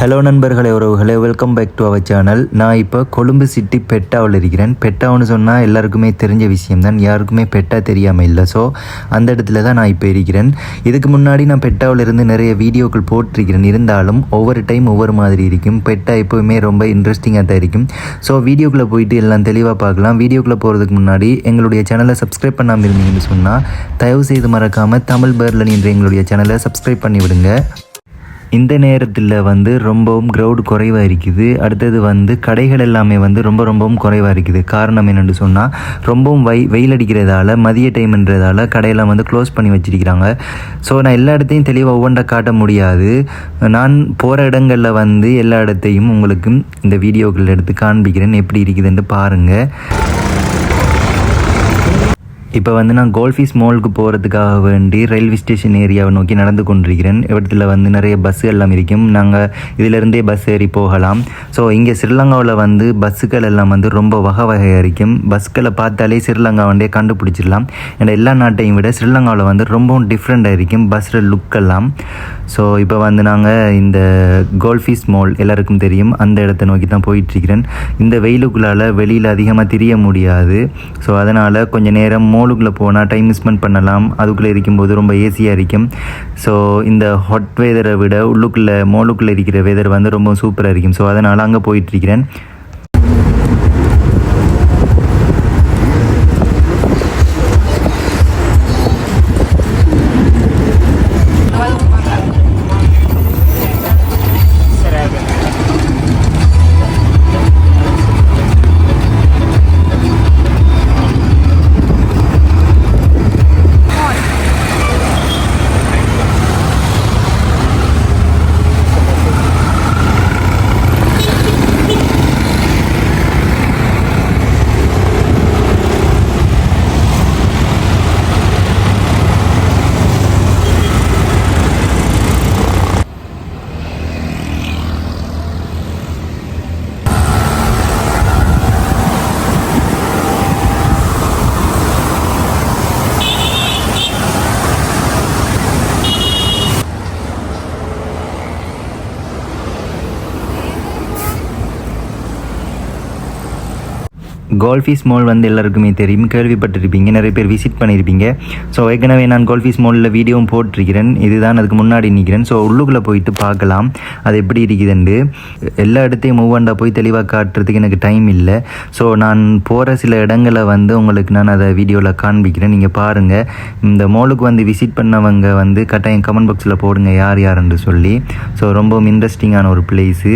Hello நண்பர்களே, உறவுகளே, welcome back to our channel. நான் இப்போ கொழும்பு சிட்டி பெட்டாவில் இருக்கிறேன். பெட்டாவுன்னு சொன்னால் எல்லாருக்குமே தெரிஞ்ச விஷயம்தான், யாருக்குமே பெட்டா தெரியாமல் இல்லை. ஸோ அந்த இடத்துல தான் நான் இப்போ இருக்கிறேன். இதுக்கு முன்னாடி நான் பெட்டாவில் இருந்து நிறைய வீடியோக்கள் போட்டிருக்கிறேன். இருந்தாலும் ஒவ்வொரு டைம் ஒவ்வொரு மாதிரி இருக்கும். பெட்டா எப்போவுமே ரொம்ப இன்ட்ரெஸ்டிங்காக தான் இருக்கும். ஸோ வீடியோக்குள்ளே போயிட்டு எல்லாம் தெளிவாக பார்க்கலாம். வீடியோக்குள்ளே போகிறதுக்கு முன்னாடி எங்களுடைய சேனலை சப்ஸ்கிரைப் பண்ணாமல் இருந்தீங்கன்னு சொன்னால் தயவு செய்து மறக்காமல் தமிழ் பேர்லன் என்ற எங்களுடைய சேனலை சப்ஸ்கிரைப் பண்ணி விடுங்க. இந்த நேரத்தில் ரொம்பவும் க்ரௌட் குறைவாக இருக்குது. அடுத்தது கடைகள் எல்லாமே ரொம்பவும் குறைவாக இருக்குது. காரணம் என்னென்னு சொன்னால், ரொம்பவும் வெயில் அடிக்கிறதால, மதிய டைம்ன்றதால கடையெல்லாம் க்ளோஸ் பண்ணி வச்சிருக்கிறாங்க. ஸோ நான் எல்லா இடத்தையும் தெளிவாக ஒவ்வொன்றா காட்ட முடியாது. நான் போகிற இடங்களில் எல்லா இடத்தையும் உங்களுக்கு இந்த வீடியோக்கள் எடுத்து காண்பிக்கிறேன். எப்படி இருக்குதுன்னு பாருங்கள். இப்போ நான் கோல்ஃபீஸ் மாலுக்கு போகிறதுக்காக வேண்டி ரயில்வே ஸ்டேஷன் ஏரியாவை நோக்கி நடந்து கொண்டிருக்கிறேன். இடத்துல நிறைய பஸ்ஸு எல்லாம் இருக்கும். நாங்கள் இதிலிருந்தே பஸ் ஏறி போகலாம். ஸோ இங்கே ஸ்ரீலங்காவில் பஸ்ஸுகள் எல்லாம் ரொம்ப வகையாக இருக்கும். பஸ்களை பார்த்தாலே ஸ்ரீலங்காவே கண்டுபிடிச்சிடலாம். ஏன்னா எல்லா நாட்டையும் விட ஸ்ரீலங்காவில் ரொம்பவும் டிஃப்ரெண்ட்டாக இருக்கும் பஸ்ஸில் லுக்கெல்லாம். ஸோ இப்போ நாங்கள் இந்த கோல்ஃபீஸ் மால் எல்லாருக்கும் தெரியும், அந்த இடத்த நோக்கி தான் போயிட்டுருக்கிறேன். இந்த வெயிலுக்குள்ளால் வெளியில் அதிகமாக தெரிய முடியாது. ஸோ அதனால் கொஞ்சம் நேரம் மாலுக்குள்ளே போனால் டைம் ஸ்பெண்ட் பண்ணலாம். அதுக்குள்ளே இருக்கும்போது ரொம்ப ஏசியாக இருக்கும். ஸோ இந்த ஹாட் வெதரை விட மாலுக்குள்ளே இருக்கிற வெதர் ரொம்ப சூப்பராக இருக்கும். ஸோ அதனால் அங்கே போயிட்டுருக்கிறேன். கோல்ஃபீஸ் மால் எல்லாருக்குமே தெரியும், கேள்விப்பட்டிருப்பீங்க, நிறைய பேர் விசிட் பண்ணியிருப்பீங்க. ஸோ ஏற்கனவே நான் கோல்ஃபீஸ் மாலில் வீடியோவும் போட்டிருக்கிறேன். இதுதான் அதுக்கு முன்னாடி நிற்கிறேன். ஸோ உள்ளுக்குள்ளே போயிட்டு பார்க்கலாம் அது எப்படி இருக்குதுண்டு. எல்லா இடத்தையும் மூவாண்டா போய் தெளிவாக காட்டுறதுக்கு எனக்கு டைம் இல்லை. ஸோ நான் போகிற சில இடங்களை உங்களுக்கு நான் அதை வீடியோவில் காண்பிக்கிறேன். நீங்கள் பாருங்கள். இந்த மாலுக்கு விசிட் பண்ணவங்க கட்டாயம் கமெண்ட் பாக்ஸில் போடுங்க யார் யாருன்னு சொல்லி. ஸோ ரொம்பவும் இன்ட்ரெஸ்டிங்கான ஒரு பிளேஸு.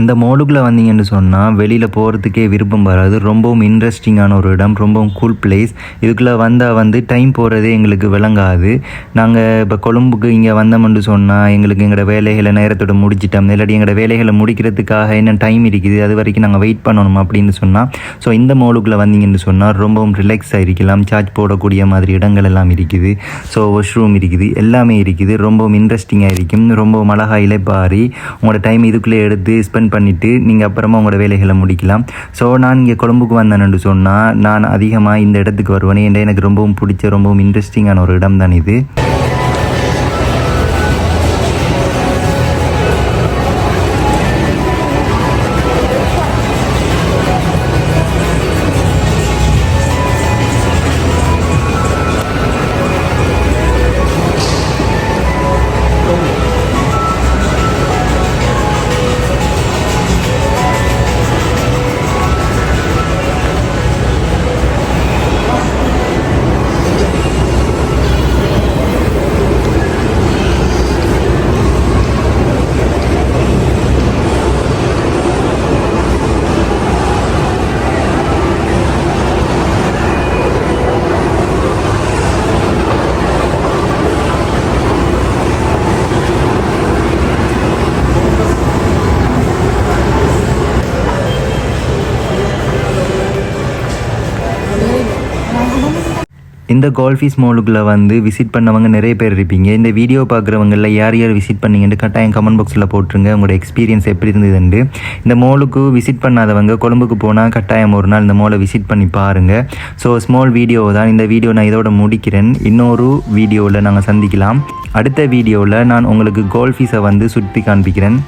இந்த மாலுக்குள்ளே வந்தீங்கன்னு சொன்னால் வெளியில் போகிறதுக்கே விருப்பம் வராது. ரொம்பவும் இன்ட்ரெஸ்டிங்கான ஒரு இடம், ரொம்பவும் கூல் பிளேஸ். இதுக்குள்ளே வந்தால் டைம் போகிறதே எங்களுக்கு விளங்காது. நாங்கள் இப்போ கொழும்புக்கு இங்கே வந்தோம்னு சொன்னால் எங்களுக்கு எங்களோட வேலைகளை நேரத்தோடு முடிச்சிட்டோம், இல்லாட்டி எங்களோட வேலைகளை முடிக்கிறதுக்காக என்ன டைம் இருக்குது, அது வரைக்கும் நாங்கள் வெயிட் பண்ணணும் அப்படின்னு சொன்னால். ஸோ இந்த மாலுக்குள்ளே வந்தீங்கன்னு சொன்னால் ரொம்பவும் ரிலாக்ஸாக இருக்கலாம். சார்ஜ் போடக்கூடிய மாதிரி இடங்கள் எல்லாம் இருக்குது. ஸோ வாஷ்ரூம் இருக்குது, எல்லாமே இருக்குது. ரொம்பவும் இன்ட்ரெஸ்டிங்காக இருக்கும். ரொம்பவும் அழகாக இலைப்பாரி உங்களோட டைம் இதுக்குள்ளே எடுத்து ஸ்பெண்ட் பண்ணிவிட்டு நீங்கள் அப்புறமா உங்களோட வேலைகளை முடிக்கலாம். ஸோ நான் இங்கே கொழும்புக்கு வந்தேன்னு சொன்னால் நான் அதிகமாக இந்த இடத்துக்கு வருவேன். ஏன்னா எனக்கு ரொம்பவும் பிடிச்ச ரொம்பவும் இன்ட்ரெஸ்டிங்கான ஒரு இடம் தான் இது. இந்த கோல்ஃபீஸ் மாலுக்குள்ளே வந்து விசிட் பண்ணவங்க நிறைய பேர் இருப்பீங்க. இந்த வீடியோ பார்க்குறவங்களில் யார் யார் விசிட் பண்ணீங்கன்னு கட்டாயம் கமெண்ட் பாக்ஸில் போட்டுருங்க. உங்களோட எக்ஸ்பீரியன்ஸ் எப்படி இருந்ததுண்டு. இந்த மாலுக்கு விசிட் பண்ணாதவங்க கொழும்புக்கு போனால் கட்டாயம் ஒரு நாள் இந்த மாலை விசிட் பண்ணி பாருங்கள். ஸோ ஸ்மால் வீடியோ தான் இந்த வீடியோ, நான் இதோட முடிக்கிறேன். இன்னொரு வீடியோவில் நாங்கள் சந்திக்கலாம். அடுத்த வீடியோவில் நான் உங்களுக்கு கோல்ஃபீஸை வந்து சுற்றி காண்பிக்கிறேன்.